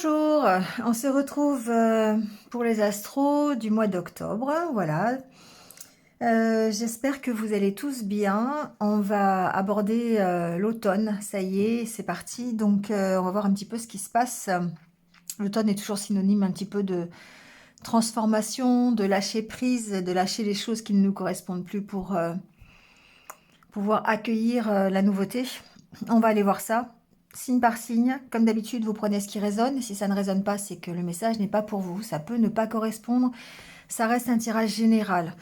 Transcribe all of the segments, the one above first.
Bonjour, on se retrouve pour les astros du mois d'octobre, voilà. J'espère que vous allez tous bien. On va aborder l'automne, ça y est, c'est parti. Donc on va voir un petit peu ce qui se passe. L'automne est toujours synonyme un petit peu de transformation, de lâcher prise, de lâcher les choses qui ne nous correspondent plus pour pouvoir accueillir la nouveauté. On va aller voir ça. Signe par signe, comme d'habitude, vous prenez ce qui résonne. Si ça ne résonne pas, c'est que le message n'est pas pour vous. Ça peut ne pas correspondre. Ça reste un tirage général.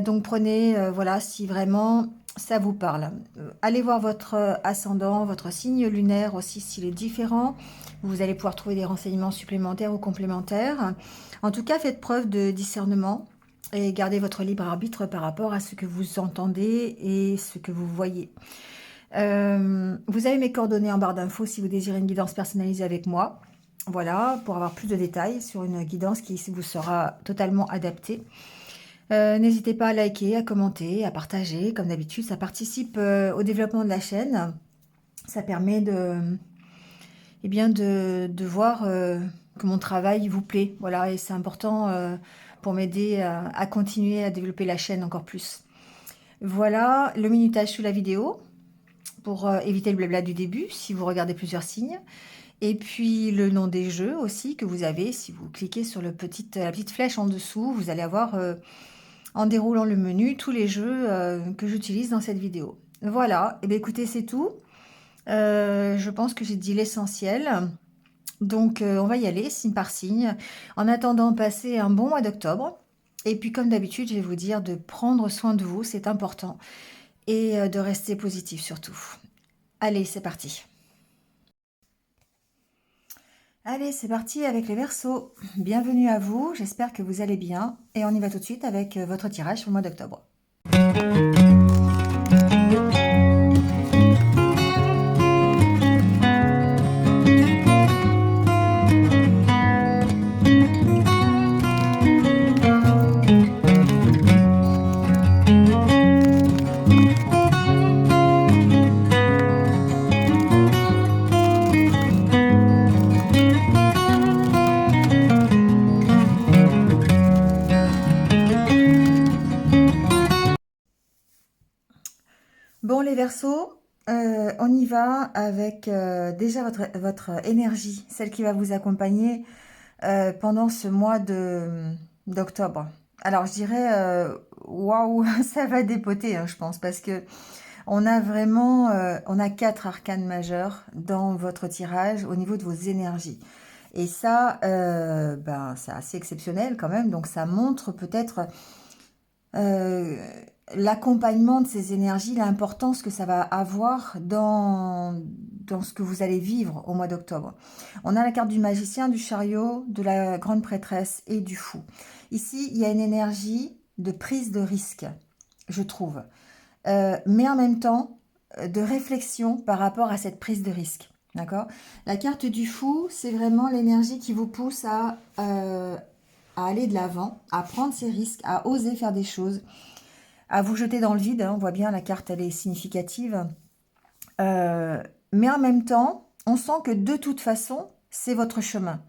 Donc prenez, voilà, si vraiment ça vous parle. Allez voir votre ascendant, votre signe lunaire aussi, s'il est différent. Vous allez pouvoir trouver des renseignements supplémentaires ou complémentaires. En tout cas, faites preuve de discernement et gardez votre libre arbitre par rapport à ce que vous entendez et ce que vous voyez. Vous avez mes coordonnées en barre d'infos si vous désirez une guidance personnalisée avec moi. Voilà, pour avoir plus de détails sur une guidance qui vous sera totalement adaptée. N'hésitez pas à liker, à commenter, à partager. Comme d'habitude, ça participe au développement de la chaîne. Ça permet de voir que mon travail vous plaît. Voilà, et c'est important pour m'aider à continuer à développer la chaîne encore plus. Voilà le minutage sous la vidéo pour éviter le blabla du début si vous regardez plusieurs signes. Et puis le nom des jeux aussi que vous avez. Si vous cliquez sur la petite flèche en dessous, vous allez avoir en déroulant le menu tous les jeux que j'utilise dans cette vidéo. Voilà, et bien écoutez, c'est tout. Je pense que j'ai dit l'essentiel. Donc on va y aller signe par signe. En attendant, passez un bon mois d'octobre. Et puis comme d'habitude, je vais vous dire de prendre soin de vous, c'est important. Et de rester positif surtout. Allez, c'est parti. Allez, c'est parti avec les Verseaux. Bienvenue à vous, j'espère que vous allez bien. Et on y va tout de suite avec votre tirage pour le mois d'octobre. Bon, les Verseaux, on y va avec déjà votre énergie, celle qui va vous accompagner pendant ce mois d'octobre. Alors, je dirais, waouh, ça va dépoter, hein, je pense, parce que on a vraiment, on a 4 arcanes majeurs dans votre tirage au niveau de vos énergies. Et ça, c'est assez exceptionnel quand même. Donc, ça montre peut-être euh, l'accompagnement de ces énergies, l'importance que ça va avoir dans ce que vous allez vivre au mois d'octobre. On a la carte du magicien, du chariot, de la grande prêtresse et du fou. Ici, il y a une énergie de prise de risque, je trouve. Mais en même temps, de réflexion par rapport à cette prise de risque. D'accord? La carte du fou, c'est vraiment l'énergie qui vous pousse à aller de l'avant, à prendre ses risques, à oser faire des choses, à vous jeter dans le vide. Hein. On voit bien, la carte, elle est significative. Mais en même temps, on sent que de toute façon, c'est votre chemin.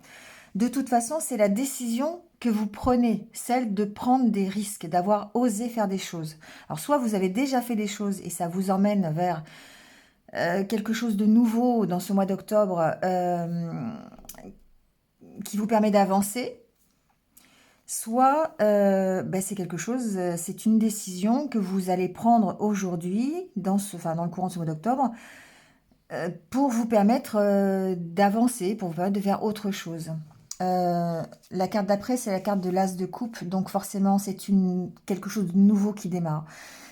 De toute façon, c'est la décision que vous prenez, celle de prendre des risques, d'avoir osé faire des choses. Alors, soit vous avez déjà fait des choses et ça vous emmène vers quelque chose de nouveau dans ce mois d'octobre qui vous permet d'avancer, soit c'est quelque chose, c'est une décision que vous allez prendre aujourd'hui, dans le courant de ce mois d'octobre, pour vous permettre d'avancer, pour vous permettre de faire autre chose. La carte d'après, c'est la carte de l'As de coupe, donc forcément, c'est quelque chose de nouveau qui démarre.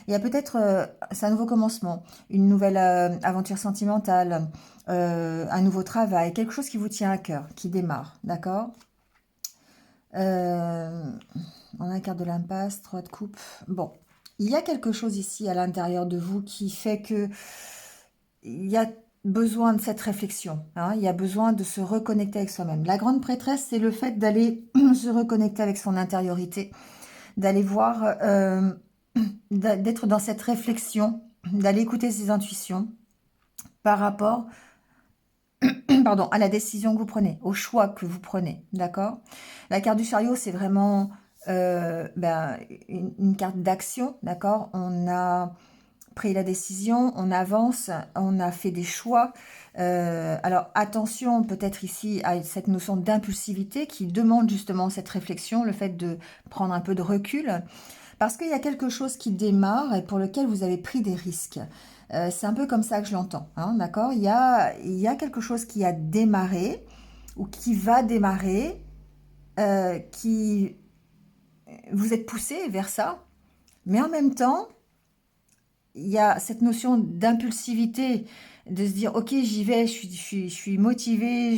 Il y a peut-être, c'est un nouveau commencement, une nouvelle aventure sentimentale, un nouveau travail, quelque chose qui vous tient à cœur, qui démarre, d'accord? On a la carte de l'impasse, 3 de coupe. Bon, il y a quelque chose ici à l'intérieur de vous qui fait que il y a besoin de cette réflexion. Hein, il y a besoin de se reconnecter avec soi-même. La grande prêtresse, c'est le fait d'aller se reconnecter avec son intériorité, d'aller voir, d'être dans cette réflexion, d'aller écouter ses intuitions par rapport pardon, à la décision que vous prenez, au choix que vous prenez, d'accord? La carte du chariot, c'est vraiment une carte d'action, d'accord? On a pris la décision, on avance, on a fait des choix. Alors attention peut-être ici à cette notion d'impulsivité qui demande justement cette réflexion, le fait de prendre un peu de recul, parce qu'il y a quelque chose qui démarre et pour lequel vous avez pris des risques. C'est un peu comme ça que je l'entends, hein, d'accord? Il y a quelque chose qui a démarré ou qui va démarrer, qui vous êtes poussé vers ça, mais en même temps, il y a cette notion d'impulsivité, de se dire, ok, j'y vais, je suis motivée,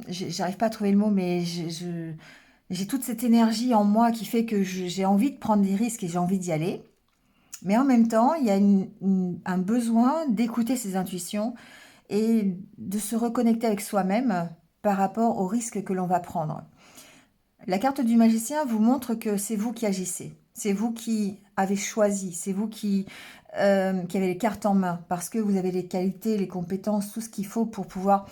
j'arrive pas à trouver le mot, mais j'ai toute cette énergie en moi qui fait que j'ai envie de prendre des risques et j'ai envie d'y aller. Mais en même temps, il y a un besoin d'écouter ses intuitions et de se reconnecter avec soi-même par rapport aux risques que l'on va prendre. La carte du magicien vous montre que c'est vous qui agissez, c'est vous qui avez choisi, c'est vous qui avez les cartes en main, parce que vous avez les qualités, les compétences, tout ce qu'il faut pour pouvoir...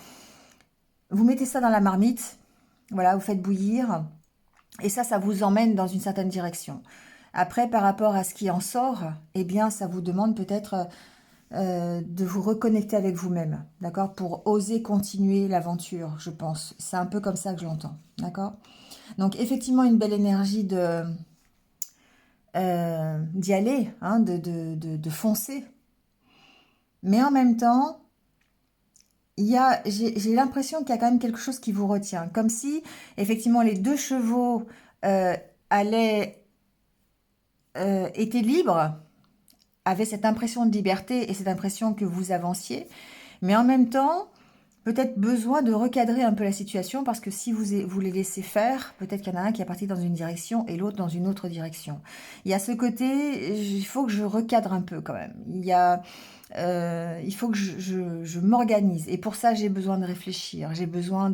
Vous mettez ça dans la marmite, voilà, vous faites bouillir, et ça vous emmène dans une certaine direction. Après, par rapport à ce qui en sort, eh bien, ça vous demande peut-être de vous reconnecter avec vous-même, d'accord? Pour oser continuer l'aventure, je pense. C'est un peu comme ça que je l'entends, d'accord? Donc, effectivement, une belle énergie d'y aller, hein, de foncer. Mais en même temps, j'ai l'impression qu'il y a quand même quelque chose qui vous retient. Comme si, effectivement, les deux chevaux euh, allaient, étaient libres, avaient cette impression de liberté et cette impression que vous avanciez. Mais en même temps, peut-être besoin de recadrer un peu la situation parce que si vous les laissez faire, peut-être qu'il y en a un qui est parti dans une direction et l'autre dans une autre direction. Il y a ce côté, il faut que je recadre un peu quand même. Il faut que je m'organise. Et pour ça, j'ai besoin de réfléchir. J'ai besoin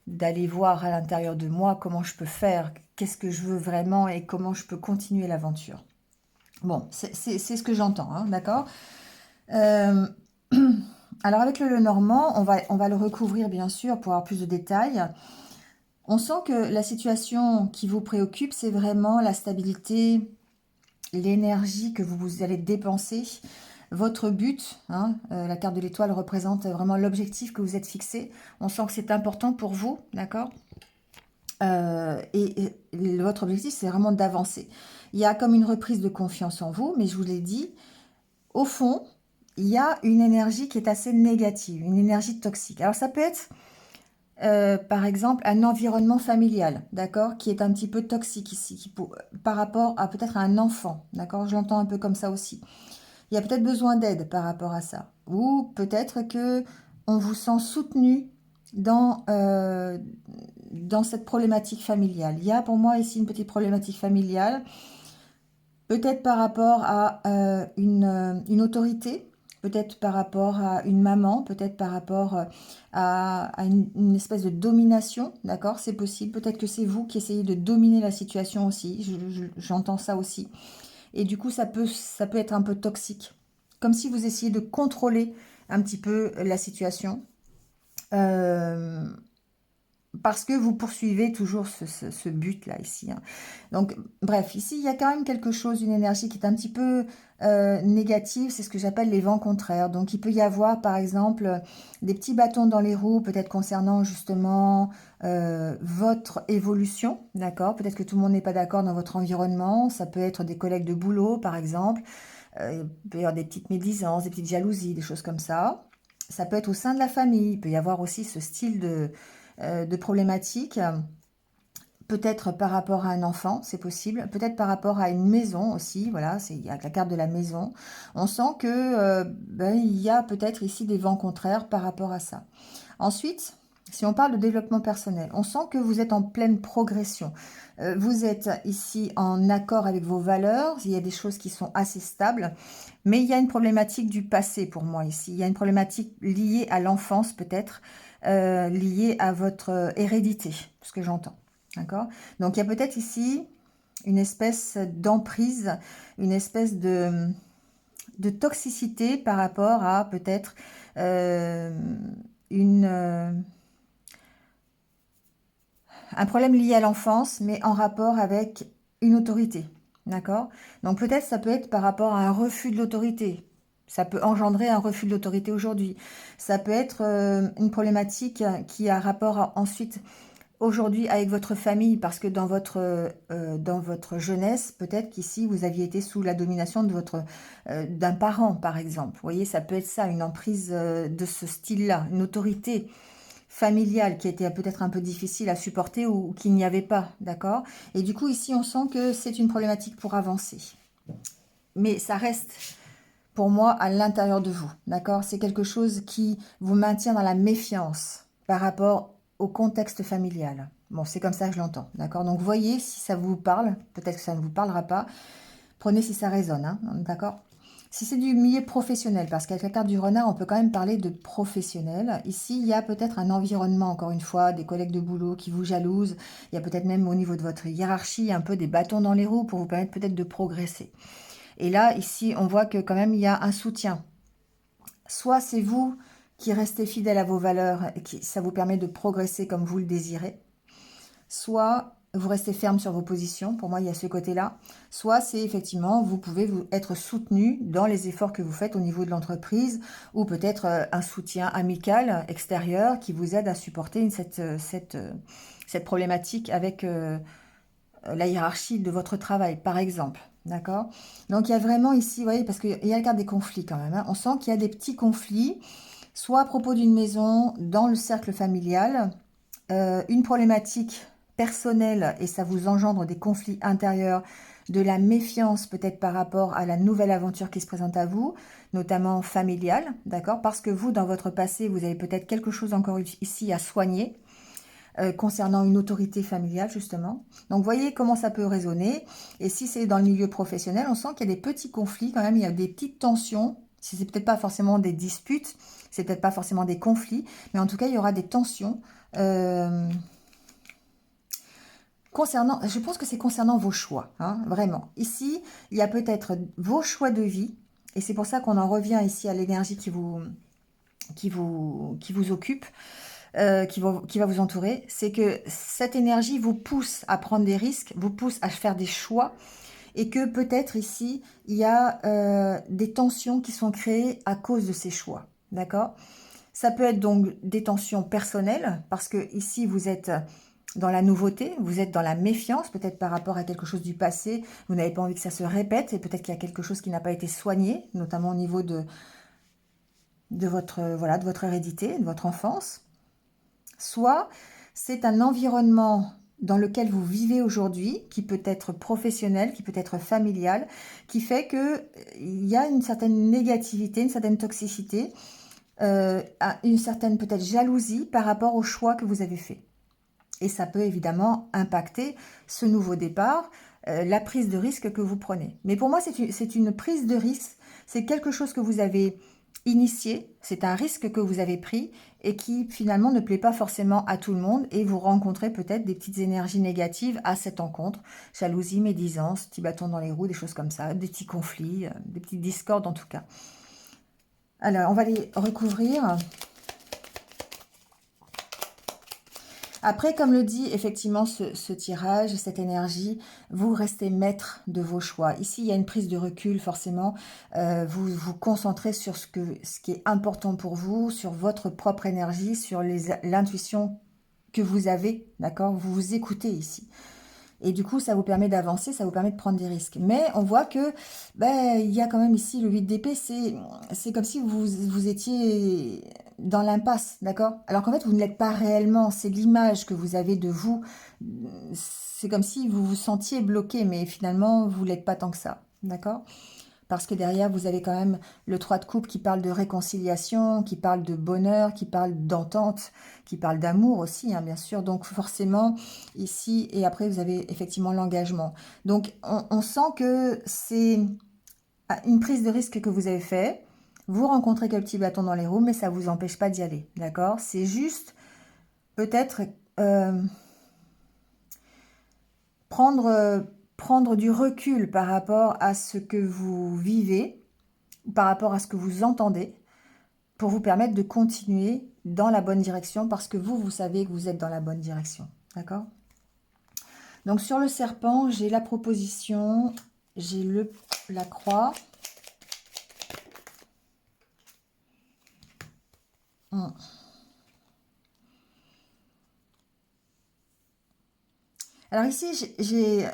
d'aller voir à l'intérieur de moi comment je peux faire, qu'est-ce que je veux vraiment et comment je peux continuer l'aventure. Bon, c'est ce que j'entends, hein, d'accord? Euh, Alors avec le Lenormand, on va le recouvrir bien sûr pour avoir plus de détails. On sent que la situation qui vous préoccupe, c'est vraiment la stabilité, l'énergie que vous allez dépenser, votre but. Hein, la carte de l'étoile représente vraiment l'objectif que vous êtes fixé. On sent que c'est important pour vous, d'accord? Et votre objectif, c'est vraiment d'avancer. Il y a comme une reprise de confiance en vous, mais je vous l'ai dit, au fond, il y a une énergie qui est assez négative, une énergie toxique. Alors ça peut être, par exemple, un environnement familial, d'accord, qui est un petit peu toxique ici, par rapport à peut-être un enfant, d'accord, je l'entends un peu comme ça aussi. Il y a peut-être besoin d'aide par rapport à ça. Ou peut-être que on vous sent soutenu dans cette problématique familiale. Il y a pour moi ici une petite problématique familiale, peut-être par rapport à une autorité, peut-être par rapport à une maman, peut-être par rapport à une espèce de domination, d'accord? C'est possible. Peut-être que c'est vous qui essayez de dominer la situation aussi. J'entends ça aussi. Et du coup, ça peut être un peu toxique. Comme si vous essayez de contrôler un petit peu la situation. Euh, Parce que vous poursuivez toujours ce but-là ici, hein. Donc, bref, ici, il y a quand même quelque chose, une énergie qui est un petit peu négative. C'est ce que j'appelle les vents contraires. Donc, il peut y avoir, par exemple, des petits bâtons dans les roues, peut-être concernant justement votre évolution, d'accord? Peut-être que tout le monde n'est pas d'accord dans votre environnement. Ça peut être des collègues de boulot, par exemple. Il peut y avoir des petites médisances, des petites jalousies, des choses comme ça. Ça peut être au sein de la famille. Il peut y avoir aussi ce style de problématiques, peut-être par rapport à un enfant, c'est possible, peut-être par rapport à une maison aussi, voilà, il y a la carte de la maison. On sent que il y a peut-être ici des vents contraires par rapport à ça. Ensuite, si on parle de développement personnel, on sent que vous êtes en pleine progression. Vous êtes ici en accord avec vos valeurs, il y a des choses qui sont assez stables, mais il y a une problématique du passé pour moi ici. Il y a une problématique liée à l'enfance peut-être, liée à votre hérédité, ce que j'entends. D'accord? Donc il y a peut-être ici une espèce d'emprise, une espèce de toxicité par rapport à peut-être une, un problème lié à l'enfance, mais en rapport avec une autorité. D'accord? Donc peut-être ça peut être par rapport à un refus de l'autorité. Ça peut engendrer un refus de l'autorité aujourd'hui. Ça peut être une problématique qui a rapport ensuite aujourd'hui avec votre famille, parce que dans votre jeunesse, peut-être qu'ici, vous aviez été sous la domination de d'un parent, par exemple. Vous voyez, ça peut être ça, une emprise de ce style-là, une autorité familiale qui était peut-être un peu difficile à supporter ou qu'il n'y avait pas, d'accord? Et du coup, ici, on sent que c'est une problématique pour avancer. Mais ça reste, pour moi, à l'intérieur de vous, d'accord? C'est quelque chose qui vous maintient dans la méfiance par rapport au contexte familial. Bon, c'est comme ça que je l'entends, d'accord? Donc, voyez si ça vous parle, peut-être que ça ne vous parlera pas. Prenez si ça résonne, hein, d'accord? Si c'est du milieu professionnel, parce qu'avec la carte du renard, on peut quand même parler de professionnel. Ici, il y a peut-être un environnement, encore une fois, des collègues de boulot qui vous jalousent. Il y a peut-être même au niveau de votre hiérarchie un peu des bâtons dans les roues pour vous permettre peut-être de progresser. Et là, ici, on voit que quand même, il y a un soutien. Soit c'est vous qui restez fidèle à vos valeurs et qui ça vous permet de progresser comme vous le désirez. Soit vous restez ferme sur vos positions, pour moi il y a ce côté-là. Soit c'est effectivement, vous pouvez être soutenu dans les efforts que vous faites au niveau de l'entreprise ou peut-être un soutien amical extérieur qui vous aide à supporter cette problématique avec la hiérarchie de votre travail, par exemple. D'accord? Donc il y a vraiment ici, vous voyez, parce qu'il y a la carte des conflits quand même, hein. On sent qu'il y a des petits conflits, soit à propos d'une maison, dans le cercle familial, une problématique personnelle, et ça vous engendre des conflits intérieurs, de la méfiance peut-être par rapport à la nouvelle aventure qui se présente à vous, notamment familiale, d'accord? Parce que vous, dans votre passé, vous avez peut-être quelque chose encore ici à soigner, concernant une autorité familiale, justement. Donc, voyez comment ça peut résonner. Et si c'est dans le milieu professionnel, on sent qu'il y a des petits conflits quand même, il y a des petites tensions. Si c'est peut-être pas forcément des disputes, c'est peut-être pas forcément des conflits, mais en tout cas, il y aura des tensions. Concernant, je pense que c'est concernant vos choix, hein, vraiment. Ici, il y a peut-être vos choix de vie, et c'est pour ça qu'on en revient ici à l'énergie qui vous occupe, qui va vous entourer, c'est que cette énergie vous pousse à prendre des risques, vous pousse à faire des choix, et que peut-être ici, il y a des tensions qui sont créées à cause de ces choix, d'accord? Ça peut être donc des tensions personnelles, parce que ici, vous êtes dans la nouveauté, vous êtes dans la méfiance, peut-être par rapport à quelque chose du passé, vous n'avez pas envie que ça se répète, et peut-être qu'il y a quelque chose qui n'a pas été soigné, notamment au niveau de voilà, de votre hérédité, de votre enfance. Soit c'est un environnement dans lequel vous vivez aujourd'hui, qui peut être professionnel, qui peut être familial, qui fait que il y a une certaine négativité, une certaine toxicité, une certaine peut-être jalousie par rapport au choix que vous avez fait. Et ça peut évidemment impacter ce nouveau départ, la prise de risque que vous prenez. Mais pour moi, c'est une prise de risque, c'est quelque chose que vous avez initié, c'est un risque que vous avez pris et qui finalement ne plaît pas forcément à tout le monde et vous rencontrez peut-être des petites énergies négatives à cette rencontre, jalousie, médisance, petits bâtons dans les roues, des choses comme ça, des petits conflits, des petites discordes en tout cas. Alors, on va les recouvrir. Après, comme le dit effectivement ce tirage, cette énergie, vous restez maître de vos choix. Ici, il y a une prise de recul, forcément. Vous vous concentrez sur ce qui est important pour vous, sur votre propre énergie, sur l'intuition que vous avez, d'accord? Vous vous écoutez ici. Et du coup, ça vous permet d'avancer, ça vous permet de prendre des risques. Mais on voit que ben, il y a quand même ici le 8 d'épée, c'est comme si vous étiez dans l'impasse, d'accord? Alors qu'en fait, vous ne l'êtes pas réellement, c'est l'image que vous avez de vous. C'est comme si vous vous sentiez bloqué, mais finalement, vous ne l'êtes pas tant que ça, d'accord? Parce que derrière, vous avez quand même le 3 de coupe qui parle de réconciliation, qui parle de bonheur, qui parle d'entente, qui parle d'amour aussi, hein, bien sûr. Donc forcément, ici, et après, vous avez effectivement l'engagement. Donc on sent que c'est une prise de risque que vous avez fait. Vous rencontrez quelques petits bâtons dans les roues, mais ça ne vous empêche pas d'y aller, d'accord? C'est juste peut-être prendre du recul par rapport à ce que vous vivez, par rapport à ce que vous entendez pour vous permettre de continuer dans la bonne direction parce que vous savez que vous êtes dans la bonne direction. D'accord? Donc sur le serpent, j'ai la proposition, j'ai la croix. Alors ici, j'ai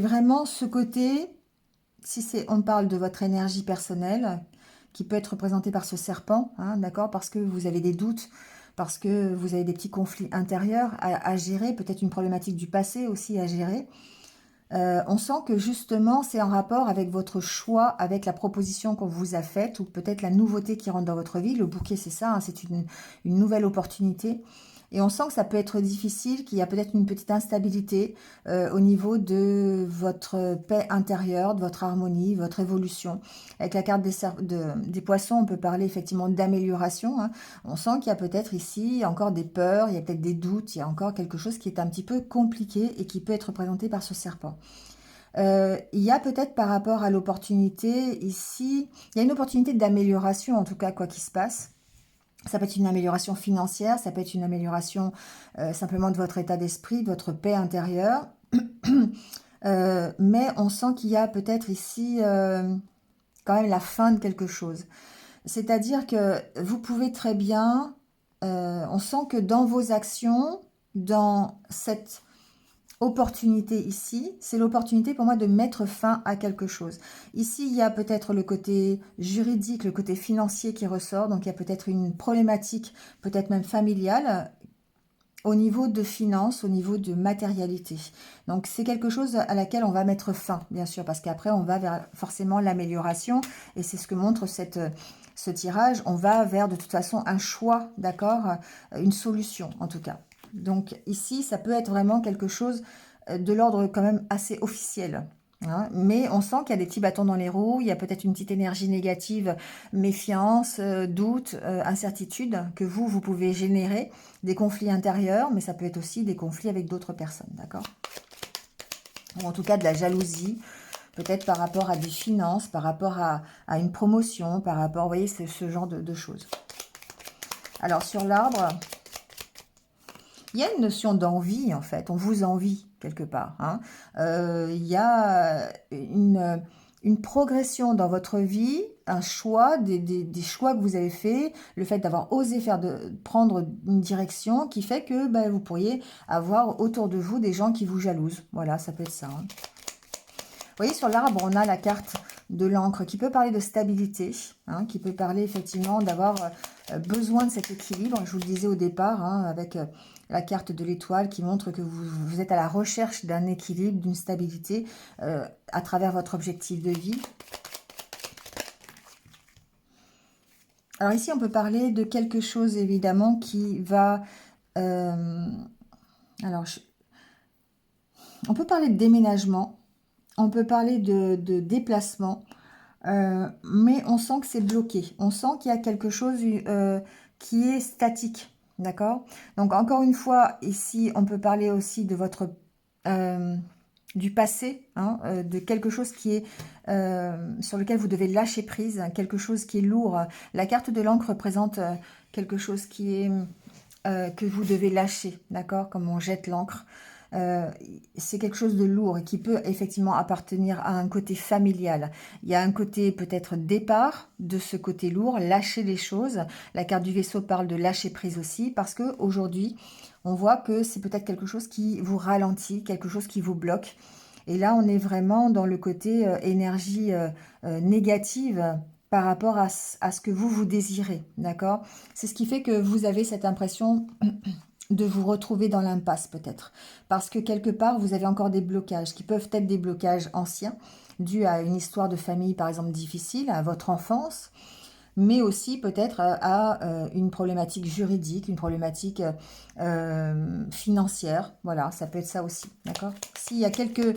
vraiment ce côté, si on parle de votre énergie personnelle, qui peut être représentée par ce serpent, hein, d'accord, parce que vous avez des doutes, parce que vous avez des petits conflits intérieurs à gérer, peut-être une problématique du passé aussi à gérer. On sent que justement, c'est en rapport avec votre choix, avec la proposition qu'on vous a faite, ou peut-être la nouveauté qui rentre dans votre vie. Le bouquet, c'est ça, hein, c'est une nouvelle opportunité. Et on sent que ça peut être difficile, qu'il y a peut-être une petite instabilité au niveau de votre paix intérieure, de votre harmonie, votre évolution. Avec la carte des poissons, on peut parler effectivement d'amélioration, hein. On sent qu'il y a peut-être ici encore des peurs, il y a peut-être des doutes, il y a encore quelque chose qui est un petit peu compliqué et qui peut être représenté par ce serpent. Il y a peut-être par rapport à l'opportunité ici, il y a une opportunité d'amélioration en tout cas, quoi qu'il se passe. Ça peut être une amélioration financière, ça peut être une amélioration simplement de votre état d'esprit, de votre paix intérieure. Mais on sent qu'il y a peut-être ici quand même la fin de quelque chose. C'est-à-dire que vous pouvez très bien, on sent que dans vos actions, dans cette opportunité ici, c'est l'opportunité pour moi de mettre fin à quelque chose. Ici, il y a peut-être le côté juridique, le côté financier qui ressort, donc il y a peut-être une problématique, peut-être même familiale, au niveau de finances, au niveau de matérialité. Donc c'est quelque chose à laquelle on va mettre fin, bien sûr, parce qu'après on va vers forcément l'amélioration, et c'est ce que montre ce tirage, on va vers de toute façon un choix, d'accord, une solution en tout cas. Donc ici, ça peut être vraiment quelque chose de l'ordre quand même assez officiel. Hein, mais on sent qu'il y a des petits bâtons dans les roues, il y a peut-être une petite énergie négative, méfiance, doute, incertitude que vous pouvez générer, des conflits intérieurs, mais ça peut être aussi des conflits avec d'autres personnes, d'accord? Ou en tout cas de la jalousie, peut-être par rapport à des finances, par rapport à une promotion, par rapport, vous voyez, c'est ce genre de choses. Alors sur l'arbre, il y a une notion d'envie, en fait. On vous envie, quelque part. Hein. Il y a une progression dans votre vie, un choix, des choix que vous avez faits, le fait d'avoir osé prendre une direction qui fait que ben, vous pourriez avoir autour de vous des gens qui vous jalousent. Voilà, ça peut être ça. Hein. Vous voyez, sur l'arbre, on a la carte de l'encre qui peut parler de stabilité, hein, qui peut parler effectivement d'avoir besoin de cet équilibre. Je vous le disais au départ, hein, avec la carte de l'étoile qui montre que vous êtes à la recherche d'un équilibre, d'une stabilité à travers votre objectif de vie. Alors ici, on peut parler de quelque chose évidemment qui va... on peut parler de déménagement. On peut parler de déplacement, mais on sent que c'est bloqué. On sent qu'il y a quelque chose qui est statique, d'accord? Donc, encore une fois, ici, on peut parler aussi de votre... du passé, hein, de quelque chose qui est sur lequel vous devez lâcher prise, hein, quelque chose qui est lourd. La carte de l'encre représente quelque chose qui est que vous devez lâcher, d'accord? Comme on jette l'encre. C'est quelque chose de lourd et qui peut effectivement appartenir à un côté familial. Il y a un côté peut-être départ de ce côté lourd, lâcher les choses. La carte du vaisseau parle de lâcher prise aussi parce que aujourd'hui, on voit que c'est peut-être quelque chose qui vous ralentit, quelque chose qui vous bloque. Et là, on est vraiment dans le côté énergie négative par rapport à ce que vous désirez, d'accord? C'est ce qui fait que vous avez cette impression de vous retrouver dans l'impasse peut-être. Parce que quelque part, vous avez encore des blocages qui peuvent être des blocages anciens, dus à une histoire de famille par exemple difficile, à votre enfance, mais aussi peut-être à une problématique juridique, une problématique financière. Voilà, ça peut être ça aussi, d'accord? S'il y a quelques...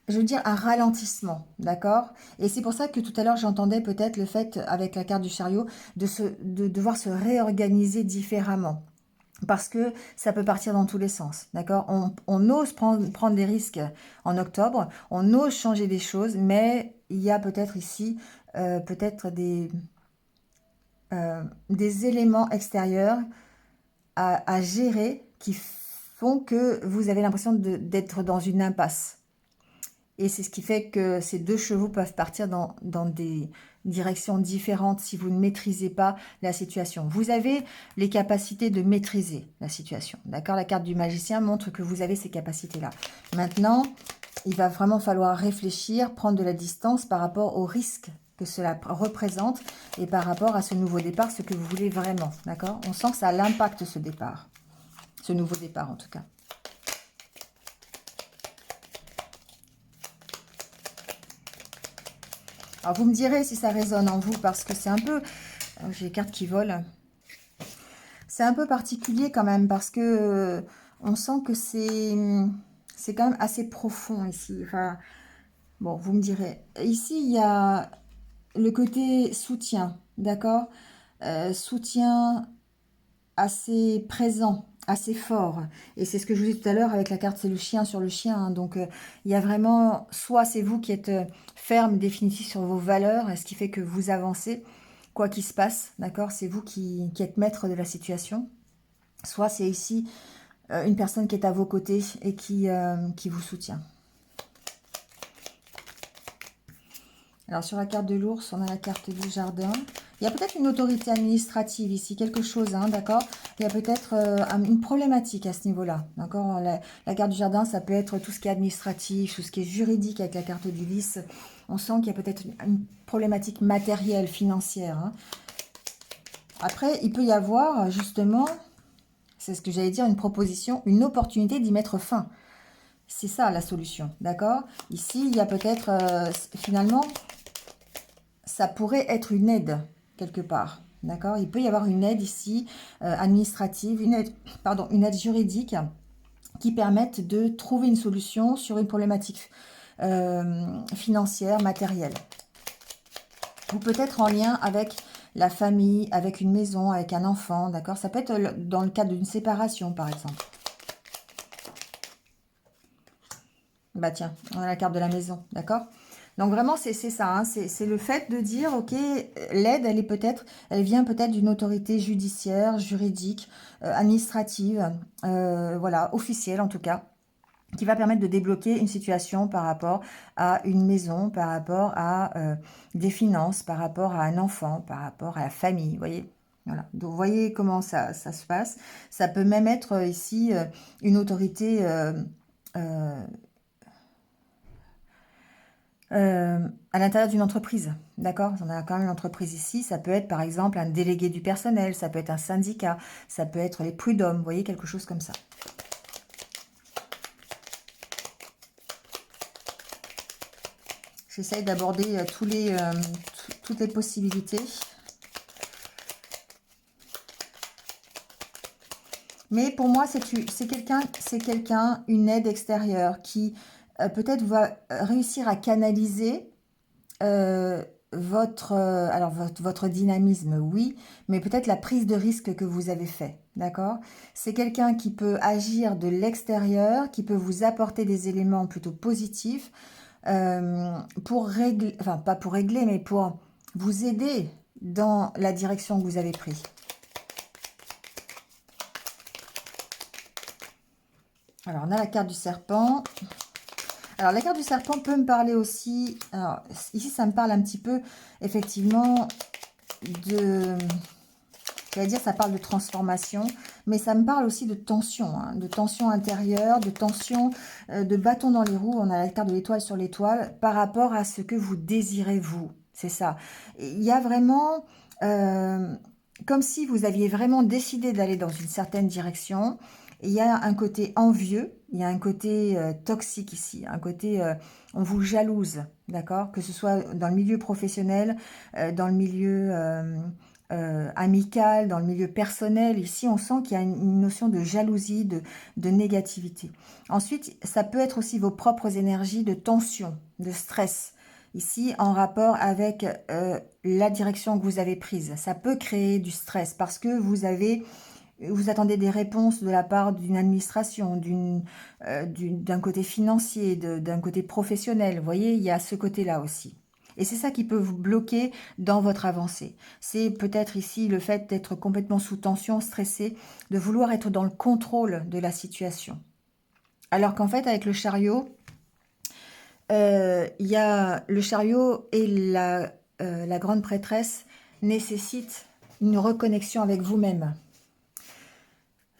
Je veux dire un ralentissement, d'accord? Et c'est pour ça que tout à l'heure, j'entendais peut-être le fait, avec la carte du chariot, de devoir se réorganiser différemment. parce que ça peut partir dans tous les sens, d'accord? On ose prendre des risques en octobre, on ose changer des choses, mais il y a peut-être ici, peut-être des éléments extérieurs à gérer qui font que vous avez l'impression d'être dans une impasse. Et c'est ce qui fait que ces deux chevaux peuvent partir dans des directions différentes si vous ne maîtrisez pas la situation. Vous avez les capacités de maîtriser la situation. D'accord? La carte du magicien montre que vous avez ces capacités-là. Maintenant, il va vraiment falloir réfléchir, prendre de la distance par rapport au risque que cela représente et par rapport à ce nouveau départ, ce que vous voulez vraiment. D'accord? On sent que ça a l'impact, ce départ. Ce nouveau départ, en tout cas. Alors, vous me direz si ça résonne en vous, parce que c'est un peu... J'ai les cartes qui volent. C'est un peu particulier quand même, parce que on sent que c'est quand même assez profond ici. Enfin, bon, vous me direz. Ici, il y a le côté soutien, d'accord? Soutien assez présent, assez fort. Et c'est ce que je vous disais tout à l'heure avec la carte, c'est le chien sur le chien. Hein. Donc, il y a vraiment, soit c'est vous qui êtes ferme, définitif sur vos valeurs, ce qui fait que vous avancez, quoi qu'il se passe, d'accord? C'est vous qui êtes maître de la situation. Soit c'est ici une personne qui est à vos côtés et qui vous soutient. Alors, sur la carte de l'ours, on a la carte du jardin. Il y a peut-être une autorité administrative ici, quelque chose, hein, d'accord? Il y a peut-être une problématique à ce niveau-là, d'accord? La carte du jardin, ça peut être tout ce qui est administratif, tout ce qui est juridique avec la carte du lys. On sent qu'il y a peut-être une problématique matérielle, financière. Hein. Après, il peut y avoir, justement, c'est ce que j'allais dire, une proposition, une opportunité d'y mettre fin. C'est ça, la solution, d'accord? Ici, il y a peut-être, finalement... ça pourrait être une aide quelque part, d'accord? Il peut y avoir une aide ici administrative, une aide juridique qui permette de trouver une solution sur une problématique financière, matérielle. Ou peut-être en lien avec la famille, avec une maison, avec un enfant, d'accord? Ça peut être dans le cadre d'une séparation, par exemple. Bah tiens, on a la carte de la maison, d'accord? Donc vraiment, c'est ça, hein, c'est le fait de dire, ok, l'aide, elle vient peut-être d'une autorité judiciaire, juridique, administrative, voilà, officielle en tout cas, qui va permettre de débloquer une situation par rapport à une maison, par rapport à des finances, par rapport à un enfant, par rapport à la famille, vous voyez. Voilà. Donc, vous voyez comment ça se passe. Ça peut même être ici une autorité... à l'intérieur d'une entreprise, d'accord? On a quand même une entreprise ici, ça peut être par exemple un délégué du personnel, ça peut être un syndicat, ça peut être les prud'hommes, vous voyez, quelque chose comme ça. J'essaye d'aborder toutes les possibilités. Mais pour moi, c'est quelqu'un, une aide extérieure qui peut-être va réussir à canaliser votre dynamisme, oui, mais peut-être la prise de risque que vous avez fait, d'accord? C'est quelqu'un qui peut agir de l'extérieur, qui peut vous apporter des éléments plutôt positifs pour régler, enfin pas pour régler, mais pour vous aider dans la direction que vous avez prise. Alors, on a la carte du serpent. Alors, la carte du serpent peut me parler aussi... Alors, ici, ça me parle un petit peu, effectivement, de... J'allais dire, ça parle de transformation, mais ça me parle aussi de tension, hein, de tension intérieure, de tension, de bâton dans les roues. On a la carte de l'étoile sur l'étoile par rapport à ce que vous désirez, vous. C'est ça. Il y a vraiment... comme si vous aviez vraiment décidé d'aller dans une certaine direction. Il y a un côté envieux, il y a un côté toxique ici, un côté on vous jalouse, d'accord? Que ce soit dans le milieu professionnel, dans le milieu amical, dans le milieu personnel. Ici, on sent qu'il y a une notion de jalousie, de négativité. Ensuite, ça peut être aussi vos propres énergies de tension, de stress. Ici, en rapport avec la direction que vous avez prise. Ça peut créer du stress parce que vous avez vous attendez des réponses de la part d'une administration, d'un côté financier, d'un côté professionnel. Vous voyez, il y a ce côté-là aussi. Et c'est ça qui peut vous bloquer dans votre avancée. C'est peut-être ici le fait d'être complètement sous tension, stressé, de vouloir être dans le contrôle de la situation. Alors qu'en fait, avec le chariot, il y a le chariot et la grande prêtresse nécessitent une reconnexion avec vous-même,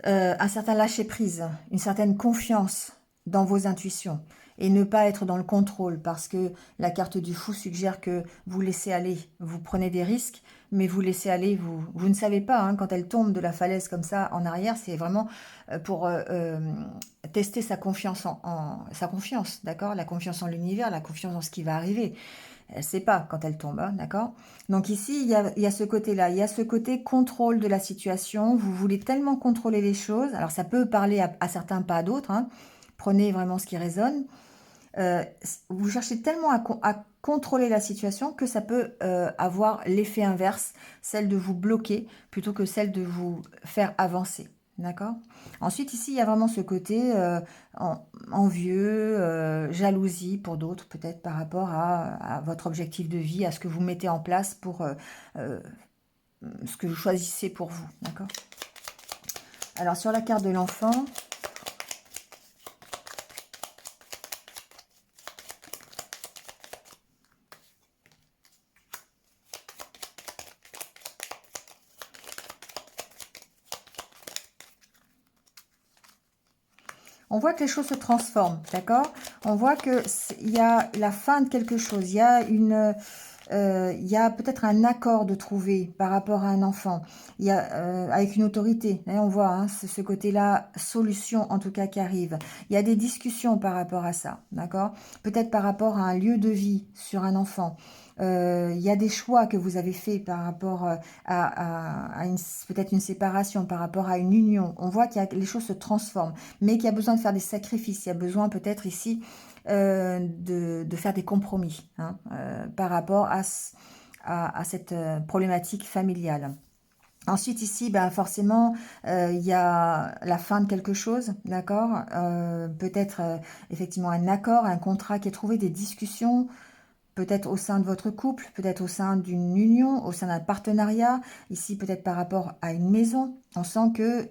un certain lâcher-prise, une certaine confiance dans vos intuitions et ne pas être dans le contrôle parce que la carte du fou suggère que vous laissez aller, vous prenez des risques, mais vous laissez aller, vous ne savez pas, hein, quand elle tombe de la falaise comme ça en arrière, c'est vraiment pour tester sa confiance sa confiance, d'accord, la confiance en l'univers, la confiance en ce qui va arriver. Elle ne sait pas quand elle tombe, hein, d'accord. Donc ici, il y a ce côté-là, il y a ce côté contrôle de la situation. Vous voulez tellement contrôler les choses. Alors ça peut parler à certains, pas à d'autres, hein. Prenez vraiment ce qui résonne. Euh, vous cherchez tellement à contrôler la situation que ça peut avoir l'effet inverse, celle de vous bloquer plutôt que celle de vous faire avancer. D'accord. Ensuite, ici, il y a vraiment ce côté envieux, jalousie pour d'autres, peut-être par rapport à votre objectif de vie, à ce que vous mettez en place pour ce que vous choisissez pour vous. D'accord. Alors, sur la carte de l'enfant, on voit que les choses se transforment, d'accord? On voit qu'il y a la fin de quelque chose, il y a peut-être un accord de trouver par rapport à un enfant, il y a, avec une autorité, hein, on voit hein, ce côté-là, solution en tout cas qui arrive. Il y a des discussions par rapport à ça, d'accord? Peut-être par rapport à un lieu de vie sur un enfant. Il y a des choix que vous avez faits par rapport peut-être une séparation, par rapport à une union. On voit que les choses se transforment, mais qu'il y a besoin de faire des sacrifices. Il y a besoin peut-être ici de faire des compromis hein, par rapport à cette problématique familiale. Ensuite, ici, ben, forcément, il y a la fin de quelque chose, d'accord, peut-être effectivement un accord, un contrat qui est trouvé, des discussions, peut-être au sein de votre couple, peut-être au sein d'une union, au sein d'un partenariat, ici peut-être par rapport à une maison. On sent que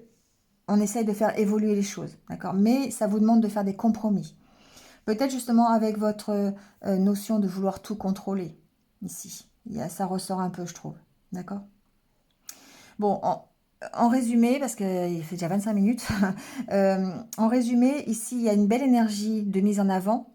on essaye de faire évoluer les choses, d'accord, mais ça vous demande de faire des compromis. Peut-être justement avec votre notion de vouloir tout contrôler, ici. Ça ressort un peu, je trouve, d'accord. Bon, en résumé, parce qu'il fait déjà 25 minutes, en résumé, ici, il y a une belle énergie de mise en avant.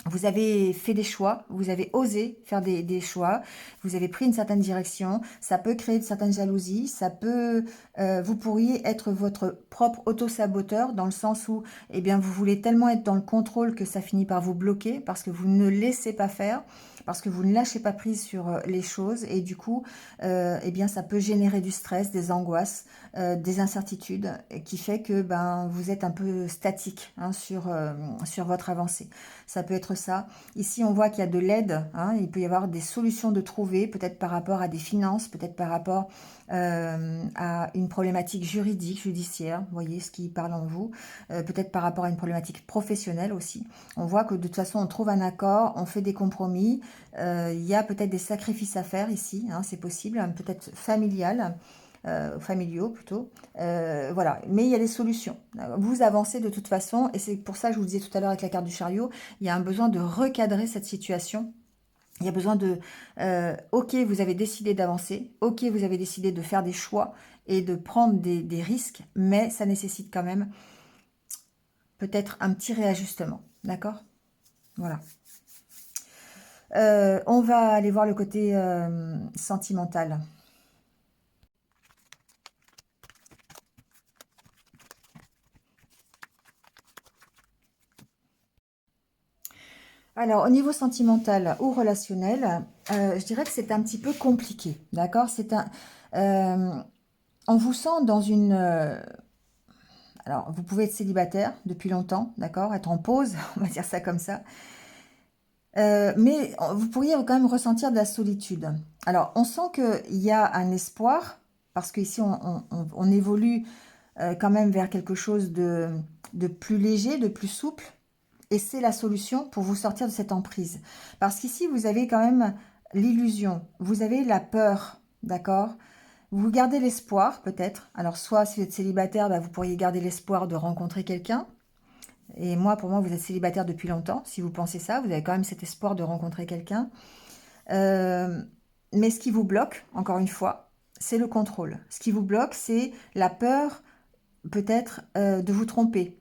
Vous avez fait des choix, vous avez osé faire des choix, vous avez pris une certaine direction, ça peut créer de certaines jalousies, ça peut, vous pourriez être votre propre auto-saboteur dans le sens où, eh bien, vous voulez tellement être dans le contrôle que ça finit par vous bloquer parce que vous ne laissez pas faire, parce que vous ne lâchez pas prise sur les choses et du coup, eh bien, ça peut générer du stress, des angoisses, des incertitudes qui fait que ben, vous êtes un peu statique hein, sur votre avancée. Ça peut être ça. Ici, on voit qu'il y a de l'aide. Hein, il peut y avoir des solutions de trouver, peut-être par rapport à des finances, peut-être par rapport à une problématique juridique, judiciaire. Vous voyez ce qui parle en vous. Peut-être par rapport à une problématique professionnelle aussi. On voit que de toute façon, on trouve un accord, on fait des compromis. Il y a peut-être des sacrifices à faire ici. Hein, c'est possible. Hein, peut-être familial. Familiaux plutôt. Voilà, mais il y a des solutions. Vous avancez de toute façon, et c'est pour ça que je vous disais tout à l'heure avec la carte du chariot, il y a un besoin de recadrer cette situation. Il y a besoin de, ok, vous avez décidé d'avancer, ok, vous avez décidé de faire des choix et de prendre des risques, mais ça nécessite quand même peut-être un petit réajustement, d'accord? Voilà. On va aller voir le côté sentimental. Alors, au niveau sentimental ou relationnel, je dirais que c'est un petit peu compliqué, d'accord? Euh, on vous sent dans une... alors, vous pouvez être célibataire depuis longtemps, d'accord? Être en pause, on va dire ça comme ça. Mais vous pourriez quand même ressentir de la solitude. Alors, on sent qu'il y a un espoir parce qu'ici, on évolue quand même vers quelque chose de plus léger, de plus souple. Et c'est la solution pour vous sortir de cette emprise. Parce qu'ici, vous avez quand même l'illusion, vous avez la peur, d'accord? Vous gardez l'espoir, peut-être. Alors, soit si vous êtes célibataire, bah, vous pourriez garder l'espoir de rencontrer quelqu'un. Et moi, pour moi, vous êtes célibataire depuis longtemps. Si vous pensez ça, vous avez quand même cet espoir de rencontrer quelqu'un. Mais ce qui vous bloque, encore une fois, c'est le contrôle. Ce qui vous bloque, c'est la peur, peut-être, de vous tromper.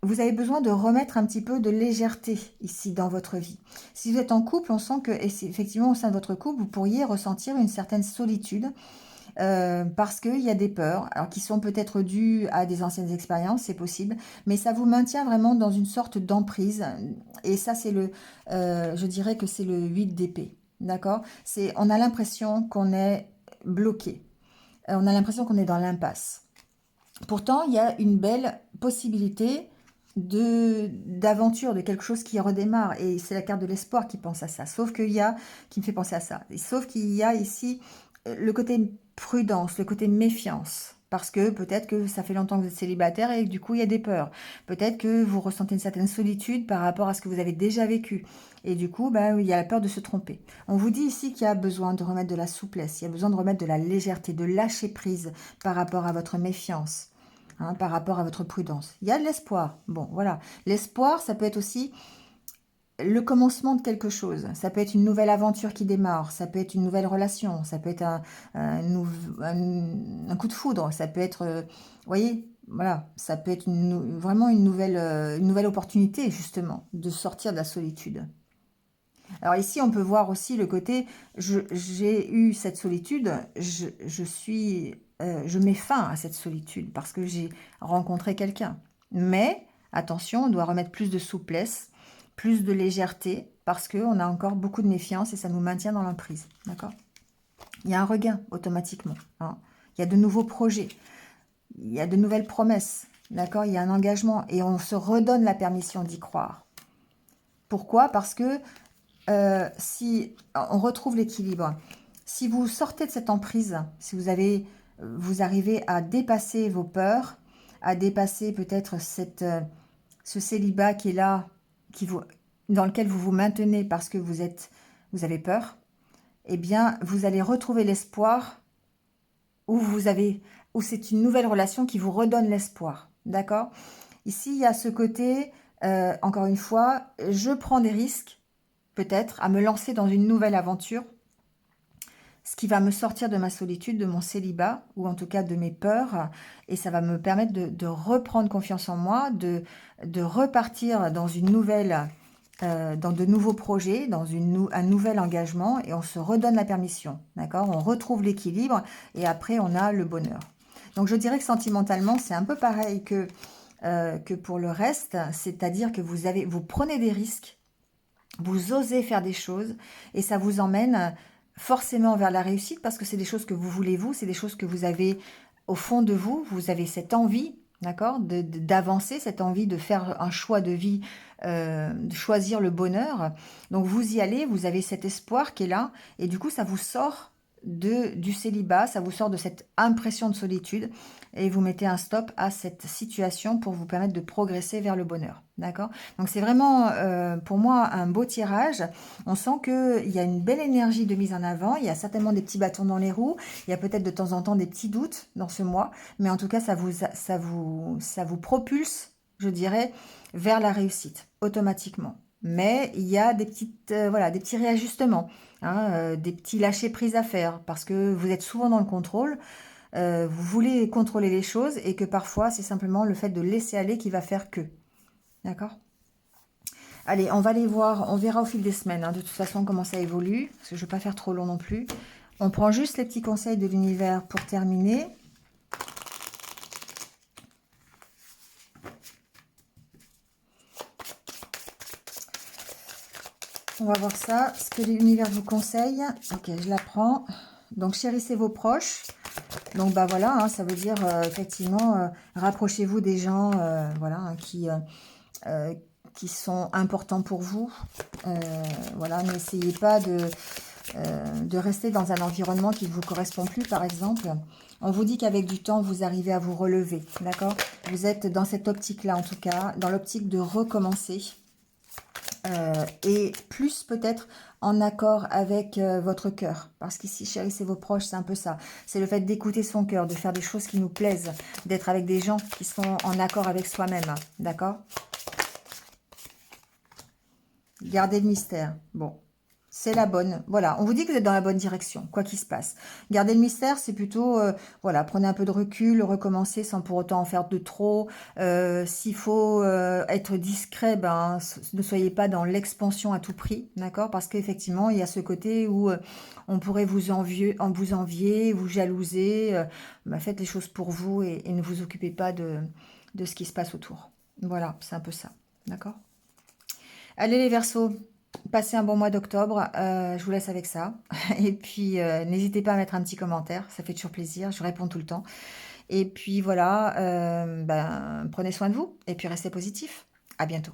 Vous avez besoin de remettre un petit peu de légèreté ici dans votre vie. Si vous êtes en couple, on sent que, et effectivement au sein de votre couple, vous pourriez ressentir une certaine solitude parce qu'il y a des peurs, alors qui sont peut-être dues à des anciennes expériences, c'est possible, mais ça vous maintient vraiment dans une sorte d'emprise. Et ça, c'est je dirais que c'est le 8 d'épée, d'accord? On a l'impression qu'on est bloqué, on a l'impression qu'on est dans l'impasse. Pourtant, il y a une belle possibilité d'aventure, de quelque chose qui redémarre. Et c'est la carte de l'espoir qui pense à ça. Qui me fait penser à ça. Sauf qu'il y a ici le côté prudence, le côté méfiance. Parce que peut-être que ça fait longtemps que vous êtes célibataire et que du coup il y a des peurs. Peut-être que vous ressentez une certaine solitude par rapport à ce que vous avez déjà vécu. Et du coup, il y a la peur de se tromper. On vous dit ici qu'il y a besoin de remettre de la souplesse, il y a besoin de remettre de la légèreté, de lâcher prise par rapport à votre méfiance. Par rapport à votre prudence. Il y a de l'espoir. Bon, voilà. L'espoir, ça peut être aussi le commencement de quelque chose. Ça peut être une nouvelle aventure qui démarre. Ça peut être une nouvelle relation. Ça peut être un coup de foudre. Ça peut être, vous voyez, voilà. Ça peut être vraiment une nouvelle opportunité, justement, de sortir de la solitude. Alors ici, on peut voir aussi le côté, j'ai eu cette solitude, je mets fin à cette solitude parce que j'ai rencontré quelqu'un. Mais, attention, on doit remettre plus de souplesse, plus de légèreté, parce qu'on a encore beaucoup de méfiance et ça nous maintient dans l'emprise. D'accord? Il y a un regain automatiquement. Il y a de nouveaux projets, il y a de nouvelles promesses. D'accord? Il y a un engagement et on se redonne la permission d'y croire. Pourquoi? Parce que si on retrouve l'équilibre, si vous sortez de cette emprise, si vous arrivez à dépasser vos peurs, à dépasser peut-être ce célibat qui est là, dans lequel vous vous maintenez parce que vous avez peur, eh bien, vous allez retrouver l'espoir où c'est une nouvelle relation qui vous redonne l'espoir. D'accord? Ici, il y a ce côté, encore une fois, je prends des risques, peut-être, à me lancer dans une nouvelle aventure, ce qui va me sortir de ma solitude, de mon célibat, ou en tout cas de mes peurs, et ça va me permettre de reprendre confiance en moi, de repartir dans dans de nouveaux projets, dans un nouvel engagement, et on se redonne la permission, d'accord? On retrouve l'équilibre, et après on a le bonheur. Donc je dirais que sentimentalement, c'est un peu pareil que pour le reste, c'est-à-dire que vous prenez des risques, vous osez faire des choses et ça vous emmène forcément vers la réussite parce que c'est des choses que vous voulez vous, c'est des choses que vous avez au fond de vous, vous avez cette envie, d'accord, d'avancer, cette envie de faire un choix de vie, de choisir le bonheur. Donc vous y allez, vous avez cet espoir qui est là et du coup ça vous sort du célibat, ça vous sort de cette impression de solitude et vous mettez un stop à cette situation pour vous permettre de progresser vers le bonheur. D'accord? Donc c'est vraiment pour moi un beau tirage. On sent qu'il y a une belle énergie de mise en avant, il y a certainement des petits bâtons dans les roues, il y a peut-être de temps en temps des petits doutes dans ce mois, mais en tout cas ça vous propulse, je dirais, vers la réussite automatiquement. Mais il y a des petits réajustements, des petits lâcher-prise à faire, parce que vous êtes souvent dans le contrôle, vous voulez contrôler les choses, et que parfois, c'est simplement le fait de laisser aller qui va faire que. D'accord? Allez, on va aller voir, on verra au fil des semaines, de toute façon, comment ça évolue, parce que je ne vais pas faire trop long non plus. On prend juste les petits conseils de l'univers pour terminer. On va voir ça, ce que l'univers vous conseille. Ok, je la prends. Donc, chérissez vos proches. Donc, voilà, ça veut dire, effectivement, rapprochez-vous des gens voilà, qui sont importants pour vous. Voilà, n'essayez pas de rester dans un environnement qui ne vous correspond plus, par exemple. On vous dit qu'avec du temps, vous arrivez à vous relever, d'accord? Vous êtes dans cette optique-là, en tout cas, dans l'optique de recommencer. Et plus peut-être en accord avec votre cœur. Parce qu'ici, chérissez vos proches, c'est un peu ça. C'est le fait d'écouter son cœur, de faire des choses qui nous plaisent, d'être avec des gens qui sont en accord avec soi-même, d'accord? Gardez le mystère. Bon, c'est la bonne. Voilà, on vous dit que vous êtes dans la bonne direction, quoi qu'il se passe. Gardez le mystère, c'est plutôt, voilà, prenez un peu de recul, recommencez sans pour autant en faire de trop. S'il faut être discret, ben, ne soyez pas dans l'expansion à tout prix, d'accord? Parce qu'effectivement, il y a ce côté où on pourrait vous envier, vous jalouser. Ben, faites les choses pour vous et ne vous occupez pas de ce qui se passe autour. Voilà, c'est un peu ça, d'accord? Allez les Verseaux, passez un bon mois d'octobre. Je vous laisse avec ça. Et puis, n'hésitez pas à mettre un petit commentaire. Ça fait toujours plaisir. Je réponds tout le temps. Et puis, voilà, ben, prenez soin de vous. Et puis, restez positifs. À bientôt.